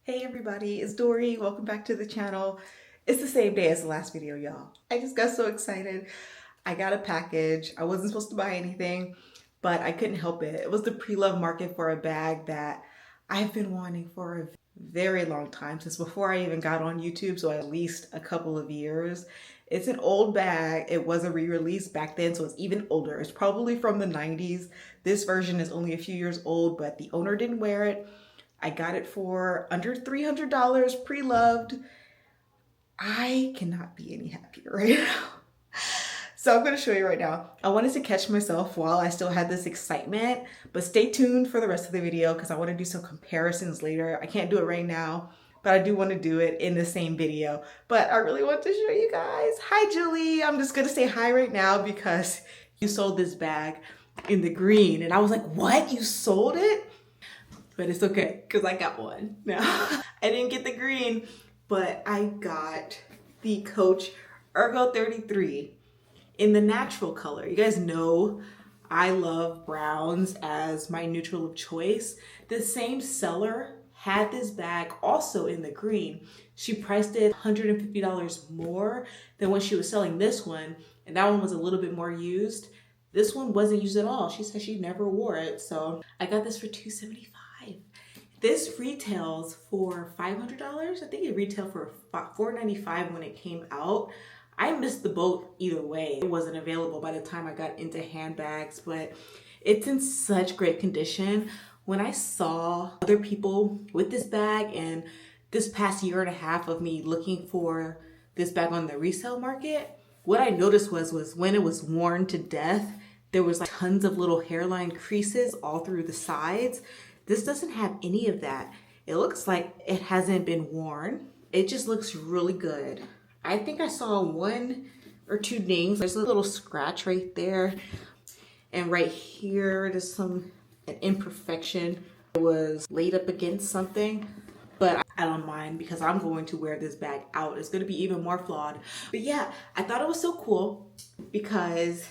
Hey everybody, it's Dory. Welcome back to the channel. It's the same day as the last video, y'all. I just got so excited. I got a package. I wasn't supposed to buy anything, but I couldn't help it. It was the pre-love market for a bag that I've been wanting for a very long time, since before I even got on YouTube, so at least a couple of years. It's an old bag. It was a re-release back then, so it's even older. It's probably from the 90s. This version is only a few years old, but the owner didn't wear it. I got it for under $300, pre-loved. I cannot be any happier right now. So I'm going to show you right now. I wanted to catch myself while I still had this excitement, but stay tuned for the rest of the video because I want to do some comparisons later. I can't do it right now, but I do want to do it in the same video. But I really want to show you guys. Hi, Julie. I'm just going to say hi right now because you sold this bag in the green. And I was like, what? You sold it? But it's okay, because I got one now. I didn't get the green, but I got the Coach Ergo 33 in the natural color. You guys know I love browns as my neutral of choice. The same seller had this bag also in the green. She priced it $150 more than when she was selling this one, and that one was a little bit more used. This one wasn't used at all. She said she never wore it, so I got this for $275. This retails for $500. I think it retailed for $495 when it came out. I missed the boat either way. It wasn't available by the time I got into handbags, but it's in such great condition. When I saw other people with this bag and this past year and a half of me looking for this bag on the resale market, what I noticed was when it was worn to death, there was like tons of little hairline creases all through the sides. This doesn't have any of that. It looks like it hasn't been worn. It just looks really good. I think I saw one or two dings. There's a little scratch right there. And right here, there's an imperfection. It was laid up against something, but I don't mind because I'm going to wear this bag out. It's gonna be even more flawed. But yeah, I thought it was so cool because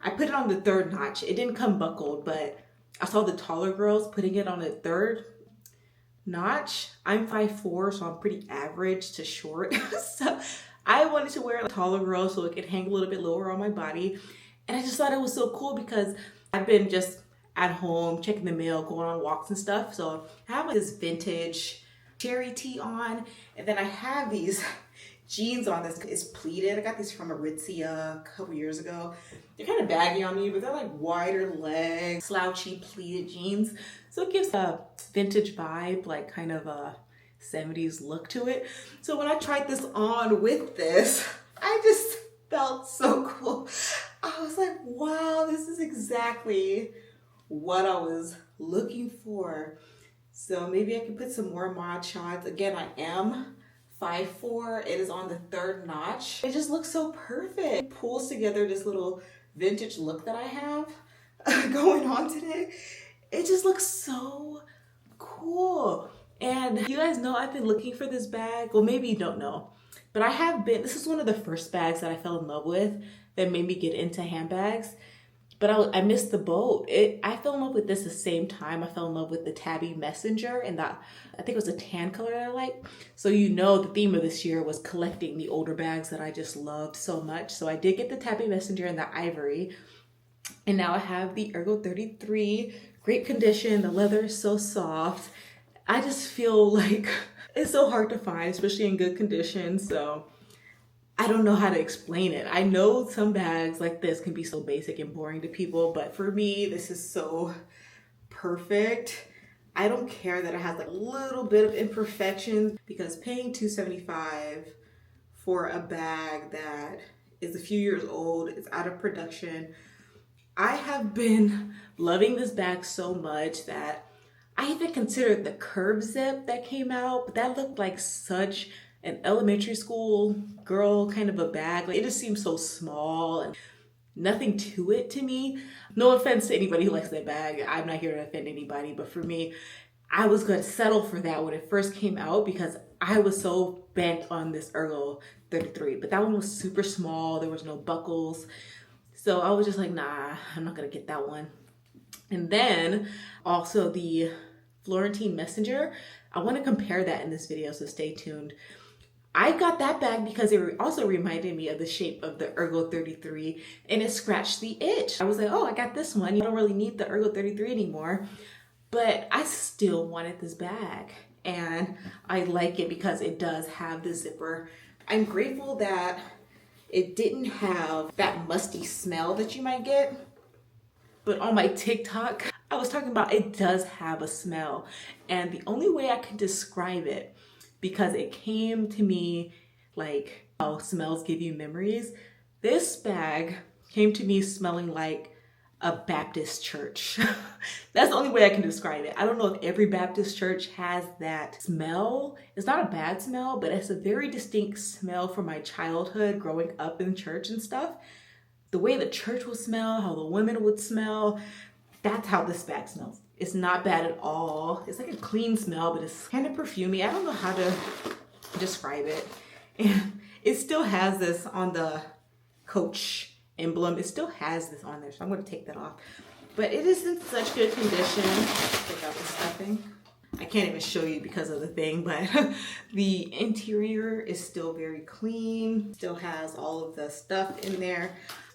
I put it on the third notch. It didn't come buckled, but I saw the taller girls putting it on the third notch. I'm 5'4", so I'm pretty average to short. So I wanted to wear a taller girl so it could hang a little bit lower on my body. And I just thought it was so cool because I've been just at home, checking the mail, going on walks and stuff. So I have this vintage cherry tee on, and then I have these jeans on this is pleated. I got these from Aritzia a couple years ago. They're kind of baggy on me, but they're like wider leg, slouchy pleated jeans. So it gives a vintage vibe, like kind of a 70s look to it. So when I tried this on with this, I just felt so cool. I was like, wow, this is exactly what I was looking for. So maybe I can put some more mod shots. Again, I am 5'4". It is on the third notch. It just looks so perfect. It pulls together this little vintage look that I have going on today. It just looks so cool. And you guys know I've been looking for this bag. Well, maybe you don't know, but I have been. This is one of the first bags that I fell in love with that made me get into handbags. But I missed the boat. I fell in love with this the same time I fell in love with the Tabby Messenger, and that I think it was a tan color that I like. So you know the theme of this year was collecting the older bags that I just loved so much. So I did get the Tabby Messenger and the ivory. And now I have the Ergo 33. Great condition. The leather is so soft. I just feel like it's so hard to find, especially in good condition. So I don't know how to explain it. I know some bags like this can be so basic and boring to people, but for me, this is so perfect. I don't care that it has like a little bit of imperfections, because paying $275 for a bag that is a few years old, it's out of production. I have been loving this bag so much that I even considered the curve zip that came out, but that looked like such an elementary school girl kind of a bag. Like, it just seems so small and nothing to it to me. No offense to anybody who likes that bag. I'm not here to offend anybody, but for me, I was going to settle for that when it first came out because I was so bent on this Ergo 33. But that one was super small. There was no buckles. So I was just like, nah, I'm not going to get that one. And then also the Florentine Messenger. I want to compare that in this video, so stay tuned. I got that bag because it also reminded me of the shape of the Ergo 33 and it scratched the itch. I was like, oh, I got this one. You don't really need the Ergo 33 anymore, but I still wanted this bag and I like it because it does have the zipper. I'm grateful that it didn't have that musty smell that you might get, but on my TikTok, I was talking about it does have a smell, and the only way I can describe it, because it came to me like how smells give you memories, this bag came to me smelling like a Baptist church. That's the only way I can describe it. I don't know if every Baptist church has that smell. It's not a bad smell, but it's a very distinct smell from my childhood growing up in church and stuff. The way the church would smell, how the women would smell, that's how this bag smells. It's not bad at all. It's like a clean smell, but it's kind of perfumey. I don't know how to describe it. And it still has this on the Coach emblem. It still has this on there, so I'm going to take that off. But it is in such good condition. Take out the stuffing. I can't even show you because of the thing, but the interior is still very clean. Still has all of the stuff in there.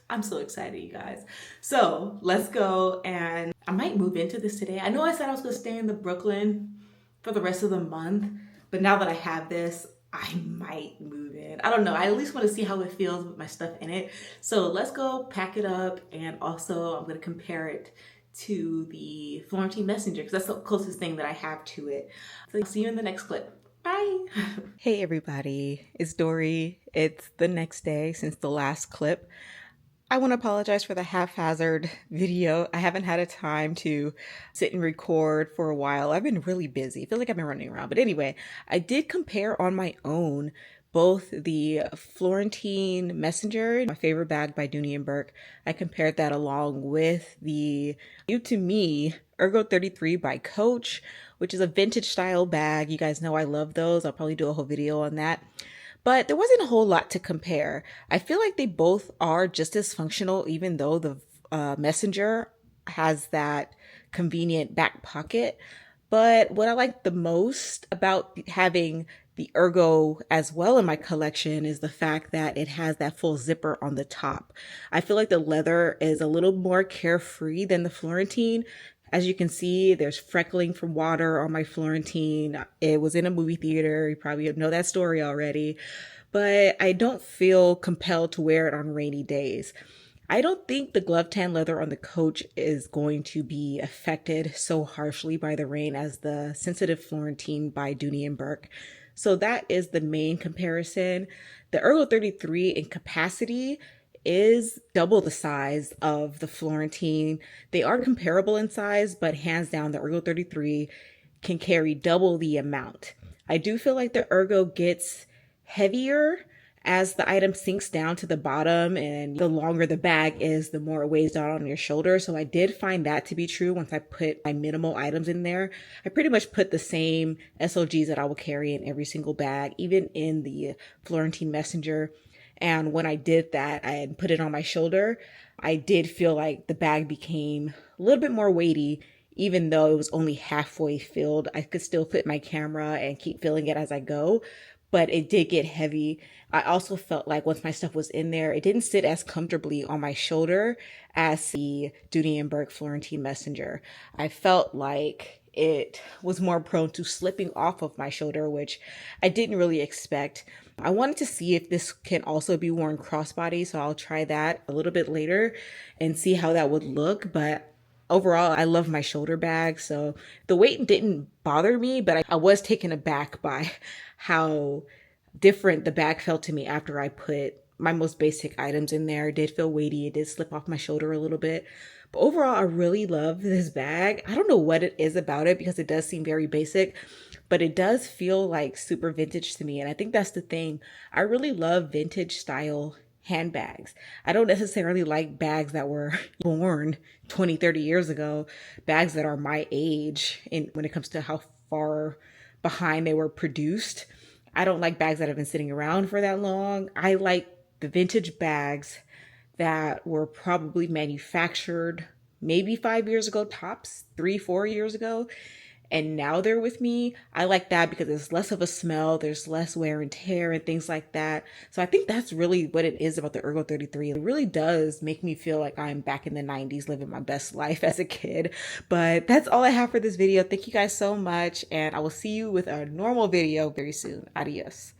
I'm so excited, you guys. So let's go, and I might move into this today. I know I said I was gonna stay in the Brooklyn for the rest of the month, but now that I have this, I might move in. I don't know. I at least want to see how it feels with my stuff in it. So let's go pack it up, and also I'm gonna compare it to the Florentine Messenger because that's the closest thing that I have to it. So I'll see you in the next clip. Bye. Hey everybody, it's Dory. It's the next day since the last clip. I want to apologize for the haphazard video. I haven't had a time to sit and record for a while. I've been really busy. I feel like I've been running around. But anyway, I did compare on my own both the Florentine Messenger, my favorite bag by Dooney Bourke. I compared that along with the new to me Ergo 33 by Coach, which is a vintage style bag. You guys know I love those. I'll probably do a whole video on that. But there wasn't a whole lot to compare. I feel like they both are just as functional, even though the Messenger has that convenient back pocket. But what I like the most about having the Ergo as well in my collection is the fact that it has that full zipper on the top. I feel like the leather is a little more carefree than the Florentine. As you can see, there's freckling from water on my Florentine. It was in a movie theater. You probably know that story already. But I don't feel compelled to wear it on rainy days. I don't think the glove tan leather on the Coach is going to be affected so harshly by the rain as the sensitive Florentine by Dooney Bourke. So that is the main comparison. The Ergo 33 in capacity is double the size of the Florentine. They are comparable in size, but hands down, the Ergo 33 can carry double the amount. I do feel like the Ergo gets heavier as the item sinks down to the bottom, and the longer the bag is, the more it weighs down on your shoulder. So I did find that to be true once I put my minimal items in there. I pretty much put the same SOGs that I will carry in every single bag, even in the Florentine Messenger. And when I did that, I had put it on my shoulder, I did feel like the bag became a little bit more weighty, even though it was only halfway filled. I could still put my camera and keep filling it as I go, but it did get heavy. I also felt like once my stuff was in there, it didn't sit as comfortably on my shoulder as the Dooney Bourke Florentine Messenger. I felt like it was more prone to slipping off of my shoulder, which I didn't really expect. I wanted to see if this can also be worn crossbody, so I'll try that a little bit later and see how that would look. But overall, I love my shoulder bag, so the weight didn't bother me, but I was taken aback by how different the bag felt to me after I put my most basic items in there. It did feel weighty. It did slip off my shoulder a little bit. But overall, I really love this bag. I don't know what it is about it because it does seem very basic, but it does feel like super vintage to me. And I think that's the thing. I really love vintage style handbags. I don't necessarily like bags that were born 20, 30 years ago, bags that are my age when it comes to how far behind they were produced. I don't like bags that have been sitting around for that long. I like the vintage bags that were probably manufactured maybe 5 years ago, tops 3, 4 years ago. and now they're with me. I like that because there's less of a smell, there's less wear and tear and things like that. So I think that's really what it is about the Ergo 33. It really does make me feel like I'm back in the 90s living my best life as a kid. But that's all I have for this video. Thank you guys so much, and I will see you with a normal video very soon. Adios.